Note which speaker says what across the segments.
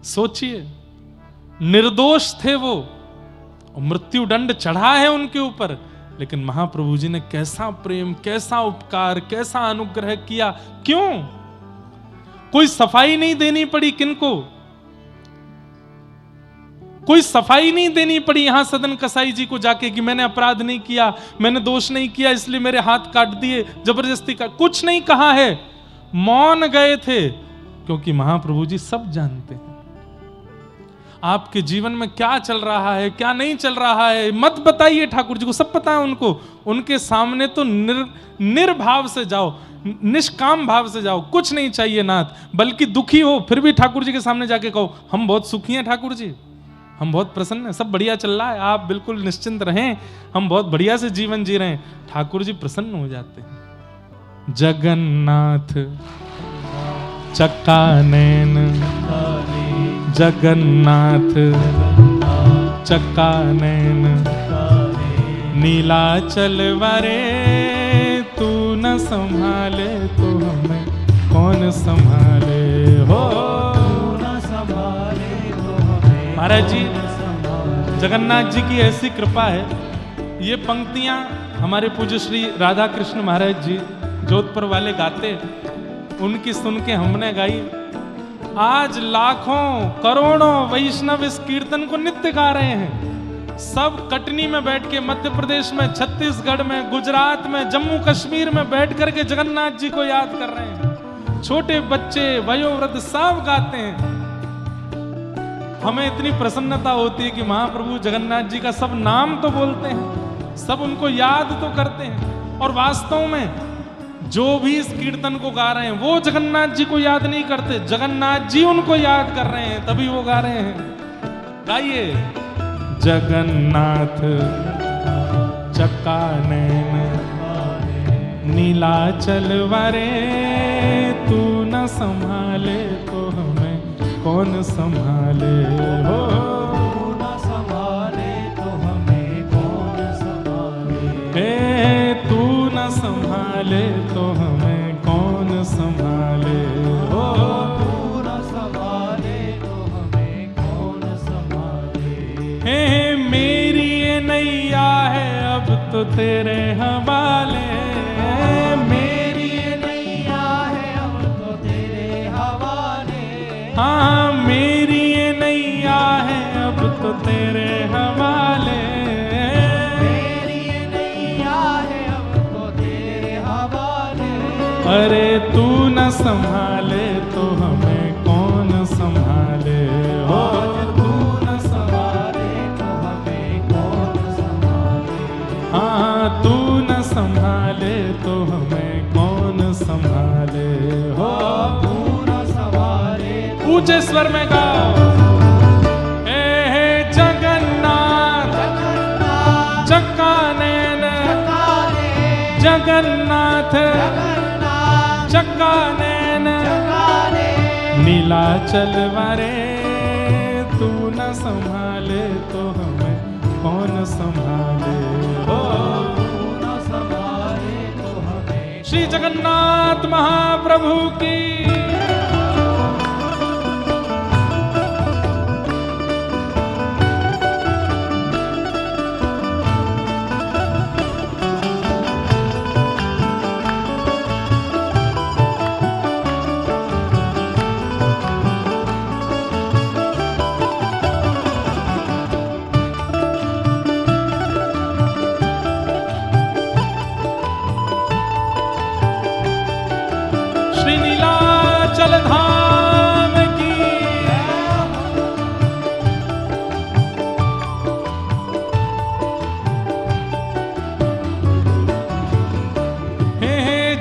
Speaker 1: सोचिए, निर्दोष थे वो, मृत्यु दंड चढ़ा है उनके ऊपर, लेकिन महाप्रभु जी ने कैसा प्रेम, कैसा उपकार, कैसा अनुग्रह किया। क्यों? कोई सफाई नहीं देनी पड़ी किनको, कोई सफाई नहीं देनी पड़ी यहां सदन कसाई जी को जाके कि मैंने अपराध नहीं किया, मैंने दोष नहीं किया, इसलिए मेरे हाथ काट दिए, जबरदस्ती का कुछ नहीं कहा है, मौन गए थे, क्योंकि महाप्रभु जी सब जानते हैं आपके जीवन में क्या चल रहा है, क्या नहीं चल रहा है। मत बताइए, ठाकुर जी को सब पता है उनको। उनके सामने तो निर्भाव से जाओ, निष्काम भाव से जाओ, कुछ नहीं चाहिए नाथ। बल्कि दुखी हो फिर भी ठाकुर जी के सामने जाके कहो हम बहुत सुखी हैं ठाकुर जी, हम बहुत प्रसन्न हैं, सब बढ़िया चल रहा है, आप बिल्कुल निश्चिंत रहें, हम बहुत बढ़िया से जीवन जी रहे हैं। ठाकुर जी प्रसन्न हो जाते हैं। जगन्नाथ चक्कानैन, जगन्नाथ चक्कानैन, नीलाचल वरे तू न संभाले तो हमें कौन संभाले हो। महाराज जी, जगन्नाथ जी की ऐसी कृपा है, ये पंक्तियां हमारे पूज्य श्री राधा कृष्ण महाराज जी जोधपुर वाले गाते, उनकी सुन के हमने गाई। आज लाखों करोड़ों वैष्णव इस कीर्तन को नित्य गा रहे हैं। सब कटनी में बैठ के, मध्य प्रदेश में, छत्तीसगढ़ में, गुजरात में, जम्मू कश्मीर में बैठ करके जगन्नाथ जी को याद कर रहे हैं। छोटे बच्चे, वयोवृद्ध सब गाते हैं। हमें इतनी प्रसन्नता होती है कि महाप्रभु जगन्नाथ जी का सब नाम तो बोलते हैं, सब उनको याद तो करते हैं, और वास्तव में जो भी इस कीर्तन को गा रहे हैं वो जगन्नाथ जी को याद नहीं करते, जगन्नाथ जी उनको याद कर रहे हैं, तभी वो गा रहे हैं। गाइए, जगन्नाथ चक्कानैन, नीलाचल वरे तू न संभाले तो हमें कौन संभाले हो। न संभाले तो हमें कौन संभाले, तू न संभाले तो हमें कौन संभाले हो। तू न संभाले तो हमें कौन संभाले। मेरी ये नैया है अब तो तेरे हवाले, मेरी ये नैया है अब तो तेरे हवाले। हाँ, मेरी ये नैया है अब तो तेरे हवाले, मेरी ये नैया है अब तो तेरे हवाले। अरे तू न संभाले तो हमें कौन संभाले हो। तू न संभाले तो हमें कौन संभाले। हाँ, तू न संभाले तो हमें कौन संभाले हो। ऊंचे स्वर में गाओ, हे जगन्नाथ चक्कानैन, जगन्नाथ चक्कानैन, नीलाचल वरे तू न संभाले तो हमें कौन संभाले हो। न संभाले तो हमें। श्री जगन्नाथ महाप्रभु की।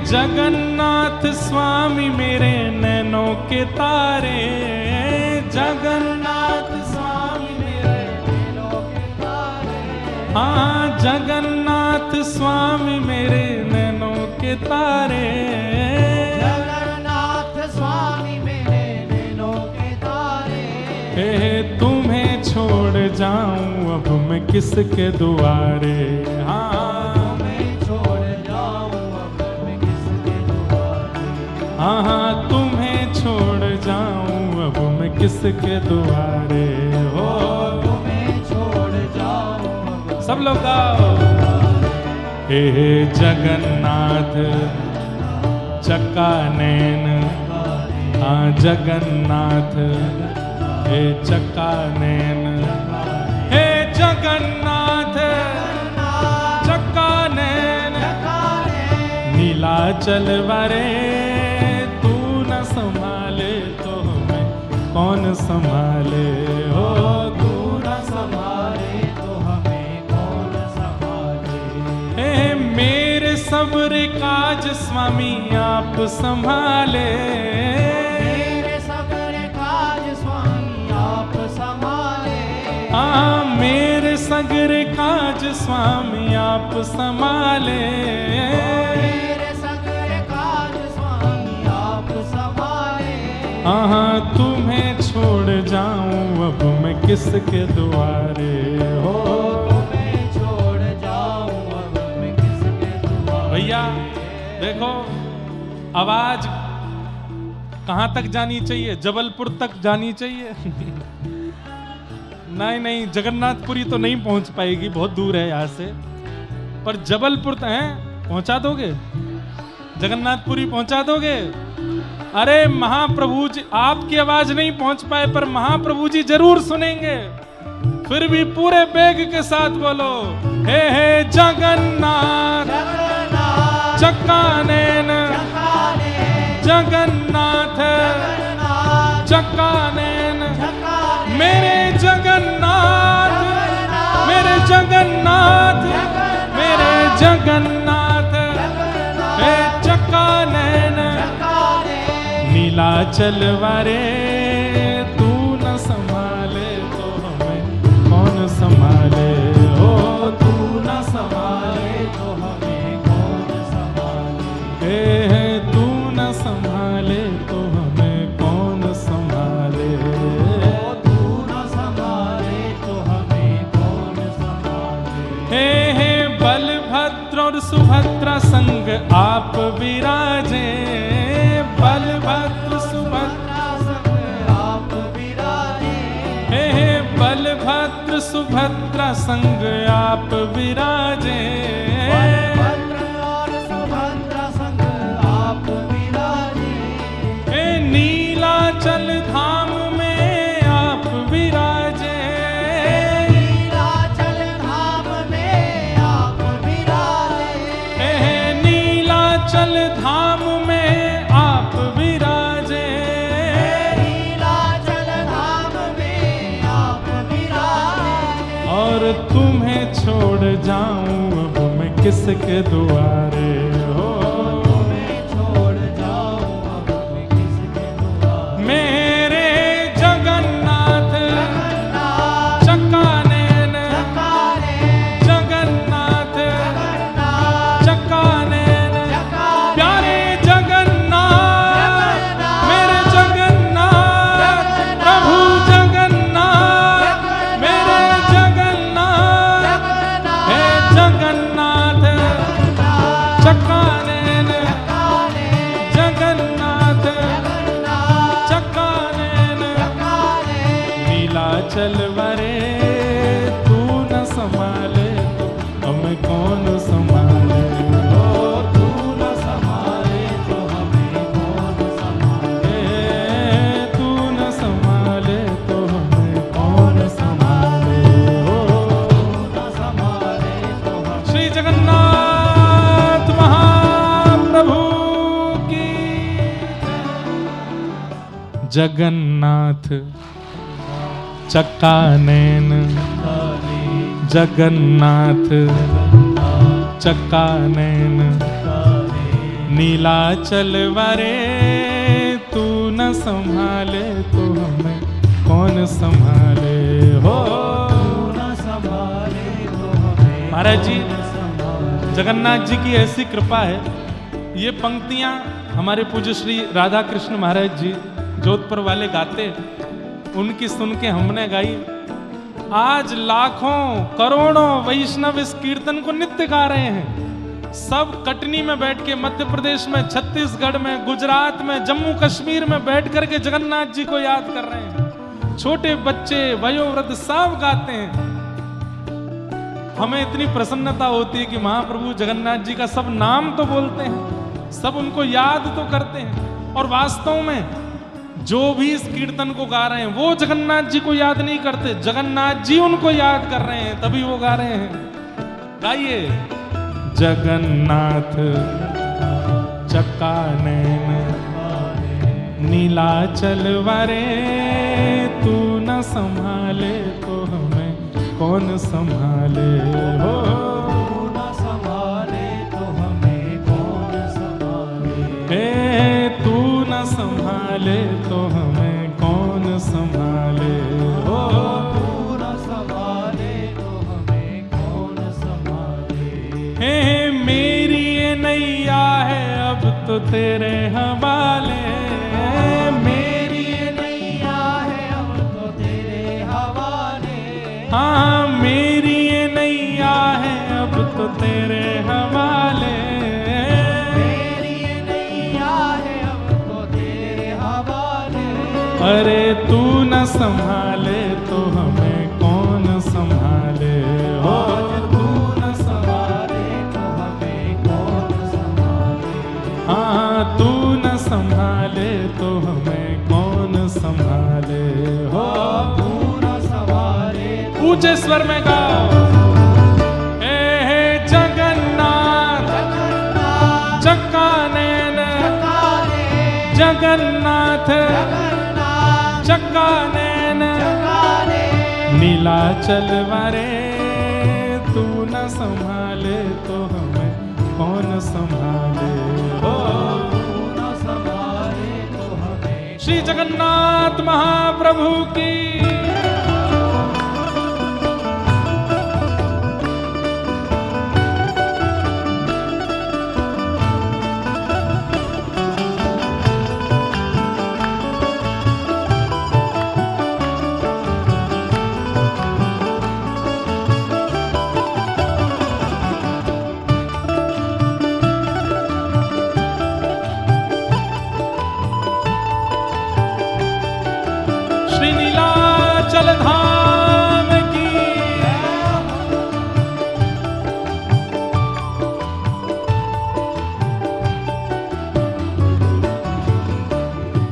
Speaker 1: जगन्नाथ स्वामी मेरे नैनों के तारे, जगन्नाथ स्वामी मेरे नैनों के तारे। हाँ, जगन्नाथ स्वामी मेरे नैनों के तारे, जगन्नाथ स्वामी मेरे नैनों के तारे। तुम्हें छोड़ जाऊं अब मैं किसके दुआरे। हाँ, हाँ, तुम्हें छोड़ जाऊं अब मैं किसके दुआरे हो,
Speaker 2: तुम्हें छोड़ जाऊं।
Speaker 1: सब लोग गाओ। हे जगन्नाथ चक्का नैन, हाँ जगन्नाथ हे चक्का नैन, हे जगन्नाथ चक्का नैन, नीलाचल वरे तू न संभाले तो हमें कौन संभाले हो, तू न संभाले तो हमें कौन संभाले। हे मेरे सब्र काज स्वामी आप संभाले,
Speaker 2: मेरे सब्र काज स्वामी आप संभाले।
Speaker 1: हाँ मेरे सगरे काज स्वामी आप संभाले,
Speaker 2: मेरे सगरे काज स्वामी आप संभाले।
Speaker 1: हाँ तुम्हें छोड़ जाऊं अब मैं किसके दुआरे हो,
Speaker 2: तुम्हें छोड़ जाऊं अब मैं किसके दुआरे।
Speaker 1: भैया देखो आवाज कहाँ तक जानी चाहिए, जबलपुर तक जानी चाहिए। नहीं नहीं जगन्नाथपुरी तो नहीं पहुंच पाएगी, बहुत दूर है यहाँ से, पर जबलपुर है पहुंचा दोगे, जगन्नाथपुरी पहुंचा दोगे। अरे महाप्रभु जी आपकी आवाज नहीं पहुंच पाए पर महाप्रभु जी जरूर सुनेंगे, फिर भी पूरे बेग के साथ बोलो हे जगन्नाथ चक्का नैन, जगन्नाथ चक्का नैन, मेरे जगन्नाथ मेरे जगन्नाथ मेरे जगन्नाथ हे चक्का नैन, नीलाचल वरे तू न संभाले तो हमें कौन संभाले हो, तू न संभाले तो हमें कौन संभाले। हे तू न संभाले तो हमें कौन संभाले,
Speaker 2: तू न संभाले तो हमें कौन संभाले।
Speaker 1: हे बलभद्र और सुभद्रा संग आप विराजे, बलभद्र सुभद्रा
Speaker 2: संग आप विराजे।
Speaker 1: हे बलभद्र सुभद्रा संग आप विराजे,
Speaker 2: बलभद्र और सुभद्रा संग आप विराजे।
Speaker 1: हे नीलाचल धाम में आप विराजे,
Speaker 2: नीलाचल धाम में आप विराजे।
Speaker 1: हे नीलाचल धाम में आप विराजे,
Speaker 2: नीलाचल धाम में आप विराजे।
Speaker 1: और तुम्हें छोड़ जाऊं अब मैं किसके दुआरे हो,
Speaker 2: तुम्हें छोड़ जाऊं अब मैं किसके दुआरे।
Speaker 1: मेरे जगन्नाथ चक्का नैन, जगन्नाथ चक्का नैन, प्यारे जगन्नाथ मेरे जगन्नाथ, प्रभु जगन्नाथ मेरे जगन्नाथ, हे जगन्नाथ चक्का नैन, जगन्नाथ चक्का नैन, नीलाचल वरे तू न संभाले तो हमें कौन संभाले, ओ तू न संभाले तो हमें कौन संभाले, तू न संभाले तो हमें कौन संभाले, ओ
Speaker 2: न संभाले तो हम।
Speaker 1: श्री जगन्नाथ महाप्रभु की जगन्नाथ चक्का नैन, जगन्नाथ चक्का नैन, नीलाचल वरे तू न संभाले तो हमें कौन संभाले हो,
Speaker 2: न संभाले तो हमें।
Speaker 1: महाराज जी जगन्नाथ जी की ऐसी कृपा है, ये पंक्तियां हमारे पूज्य श्री राधा कृष्ण महाराज जी जोधपुर वाले गाते, उनकी सुन के हमने गाई। आज लाखों करोड़ों वैष्णव इस कीर्तन को नित्य गा रहे हैं। सब कटनी में बैठ के, मध्य प्रदेश में, छत्तीसगढ़ में, गुजरात में, जम्मू कश्मीर में बैठ करके जगन्नाथ जी को याद कर रहे हैं। छोटे बच्चे वयोवृद्ध सब गाते हैं। हमें इतनी प्रसन्नता होती है कि महाप्रभु जगन्नाथ जी का सब नाम तो बोलते हैं, सब उनको याद तो करते हैं, और वास्तव में जो भी इस कीर्तन को गा रहे हैं वो जगन्नाथ जी को याद नहीं करते, जगन्नाथ जी उनको याद कर रहे हैं, तभी वो गा रहे हैं। गाइए। जगन्नाथ चक्कानैन नीलाचल वारे, तू न संभाले तो हमें कौन संभाले हो।
Speaker 2: तू न संभाले तो हमें कौन संभाले।
Speaker 1: हे तू न संभाले तो हमें कौन संभाले हो।
Speaker 2: तू न संभाले तो हमें कौन संभाले।
Speaker 1: हे मेरी ये नैया है अब तो तेरे हवाले,
Speaker 2: मेरी ये नैया है अब तो तेरे हवाले।
Speaker 1: हाँ मेरी ये नैया है अब तो तेरे हवाले।
Speaker 2: मेरी ये नैया है अब तो तेरे हवाले।
Speaker 1: अरे तू न संभाले तो हमें कौन संभाले हो।
Speaker 2: तू न संभाले तो हमें कौन संभाले।
Speaker 1: हाँ तू न संभाले तो हमें कौन संभाले हो।
Speaker 2: तू न संभाले
Speaker 1: ऊंचे स्वर में गाओ। हे जगन्नाथ चक्कानैन, जगन्नाथ चक्कानैन, नीलाचल वारे, तू न संभाले तो हमें कौन संभाले हो।
Speaker 2: तू न संभाले तो हमें।
Speaker 1: श्री जगन्नाथ महाप्रभु की। श्री नीलाचल धाम की।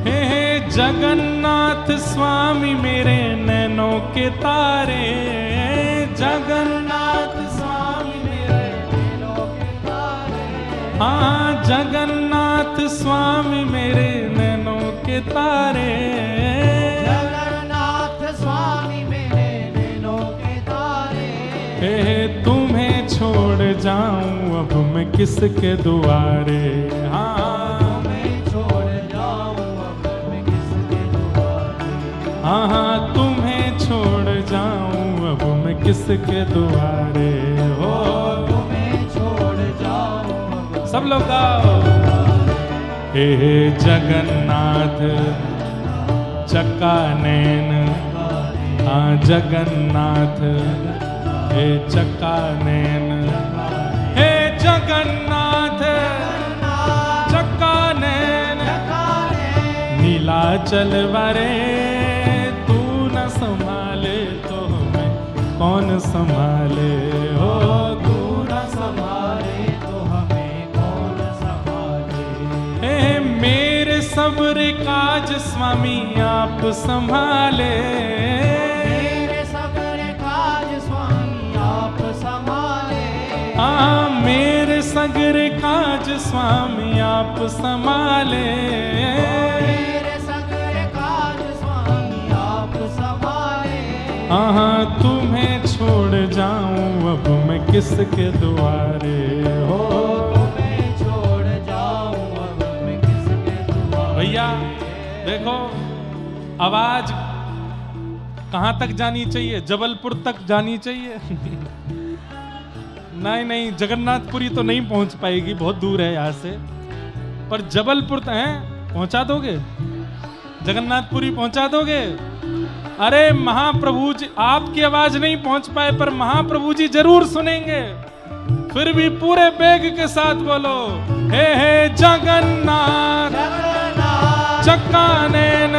Speaker 1: हे जगन्नाथ स्वामी मेरे नैनों के तारे, जगन्नाथ स्वामी मेरे
Speaker 2: नैनों के तारे।
Speaker 1: हाँ जगन्नाथ स्वामी मेरे नैनों के तारे।
Speaker 2: स्वामी मेरे नैनों के तारे।
Speaker 1: हे तुम्हें छोड़ जाऊं अब मैं किसके दुआरे। हाँ
Speaker 2: तुम्हें छोड़ जाऊं अब मैं किसके दुआरे।
Speaker 1: हाँ तुम्हें छोड़ जाऊं अब मैं किसके दुआरे हो।
Speaker 2: तुम्हें छोड़ जाऊं अब।
Speaker 1: सब लोग गाओ। हे जगन्नाथ चक्कानैन, हाँ जगन्नाथ हे चक्कानैन, हे जगन्नाथ चक्कानैन, नीलाचल वारे, तू न संभाले तो हमें कौन संभाले हो। तू न संभाले
Speaker 2: तो हमें कौन संभाले।
Speaker 1: हे मेरे सब्र काज स्वामी आप संभाले।
Speaker 2: मेरे सगरे काज स्वामी आप संभाले।
Speaker 1: हाँ मेरे सगरे काज स्वामी आप संभाले।
Speaker 2: मेरे सगरे काज स्वामी आप संभाले।
Speaker 1: हाँ तुम्हें छोड़ जाऊं अब मैं किसके दुआरे हो।
Speaker 2: तुम्हें छोड़ जाऊं अब मैं किसके दुआरे।
Speaker 1: भैया देखो आवाज कहां तक जानी चाहिए, जबलपुर तक जानी चाहिए। नहीं जगन्नाथपुरी तो नहीं पहुंच पाएगी, बहुत दूर है यहाँ से, पर जबलपुर तक है पहुंचा दोगे, जगन्नाथपुरी पहुंचा दोगे। अरे महाप्रभु जी आपकी आवाज नहीं पहुंच पाए पर महाप्रभु जी जरूर सुनेंगे। फिर भी पूरे बेग के साथ बोलो, हे जगन्नाथ चक्कानैन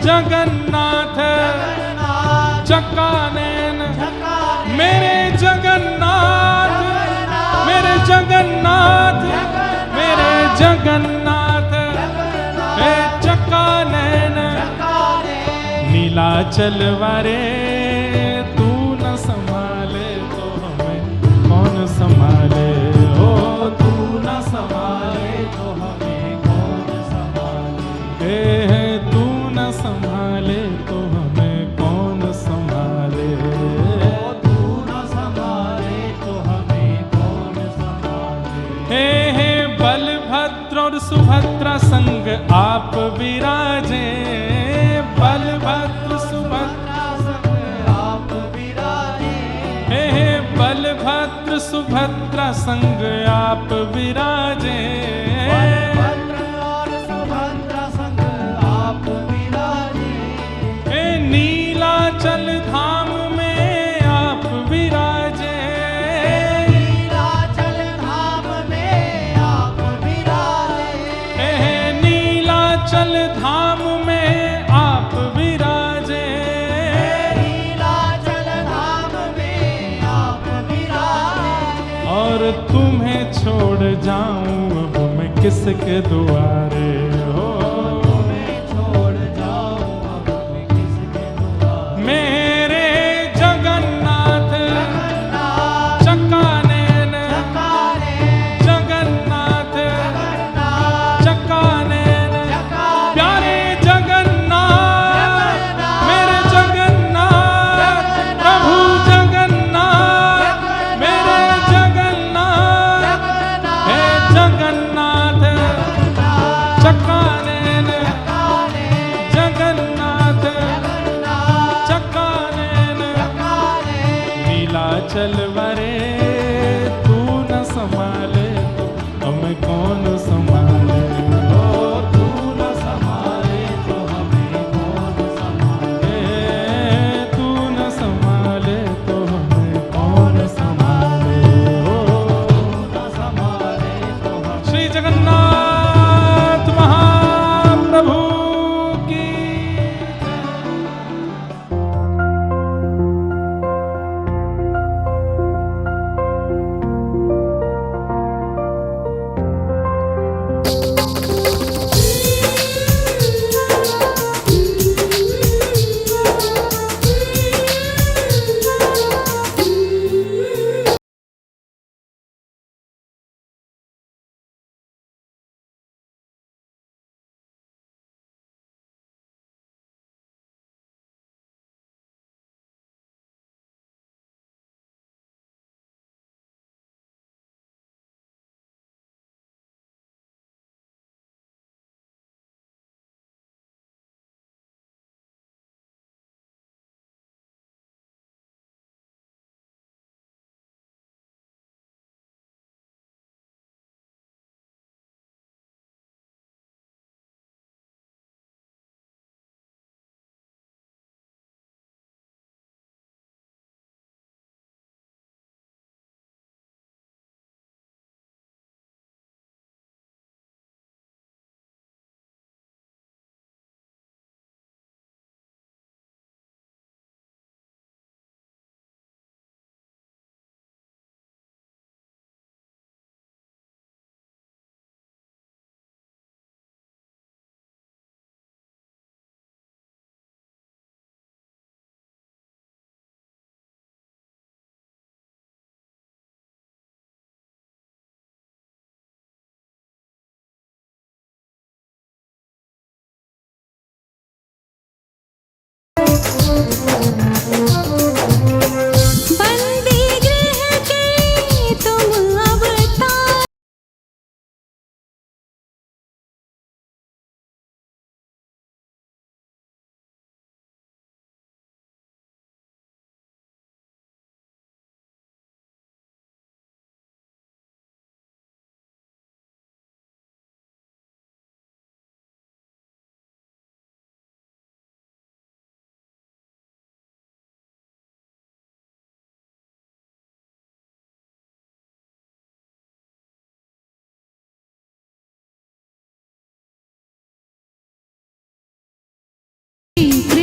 Speaker 1: जगन्नाथ
Speaker 2: जगन्नाथ
Speaker 1: चक्कानैन
Speaker 2: चक्कानैन
Speaker 1: मेरे जगन्नाथ मेरे जगन्नाथ मेरे जगन्नाथ हे चक्कानैन नीलाचल वारे तू न संभाले तो हमें कौन संभाले हो तू न संभाले
Speaker 2: तो हमें कौन संभाले
Speaker 1: हे तू न संभाले तो हमें कौन संभाले
Speaker 2: तू न संभाले तो हमें कौन संभाले
Speaker 1: हे बलभद्र और सुभद्रा संग आप विराजे बलभद्र सुभद्रा
Speaker 2: संग आप विराजे
Speaker 1: हे बलभद्र सुभद्रा संग आप विराजे
Speaker 2: बलभद्र और सुभद्रा संग आप विराजे
Speaker 1: हे नीलाचल धाम में आप विराजे
Speaker 2: नीलाचल धाम में आप विराजे
Speaker 1: हे नीलाचल धाम में आप विराजे
Speaker 2: नीलाचल धाम में आप विराजे
Speaker 1: और तुम्हें छोड़ जाऊं अब मैं किसके दुआरे हो
Speaker 2: मैं छोड़ जाऊं अब मैं किसके द्वार
Speaker 1: मेरे जगन्नाथ
Speaker 2: जगन्नाथ
Speaker 1: चक्कानैन
Speaker 2: चक्कानैन
Speaker 1: जगन्नाथ
Speaker 2: जगन्नाथ
Speaker 1: चक्कानैन
Speaker 2: चक्कानैन
Speaker 1: प्यारे जगन्नाथ मेरे जगन्नाथ प्रभु जगन्नाथ मेरे जगन्नाथ हे जगन्नाथ चक्कानैन जगन्नाथ चक्कानैन नीलाचल वरे तू न संभाले तो हमें कौन संभाले
Speaker 2: ओ तू न संभाले तो हमें कौन संभाले
Speaker 1: हे तू न संभाले तो हमें कौन संभाले हो
Speaker 2: न संभाले तो हमें
Speaker 1: श्री जगन्नाथ महाप्रभु की जय।
Speaker 3: प्रीति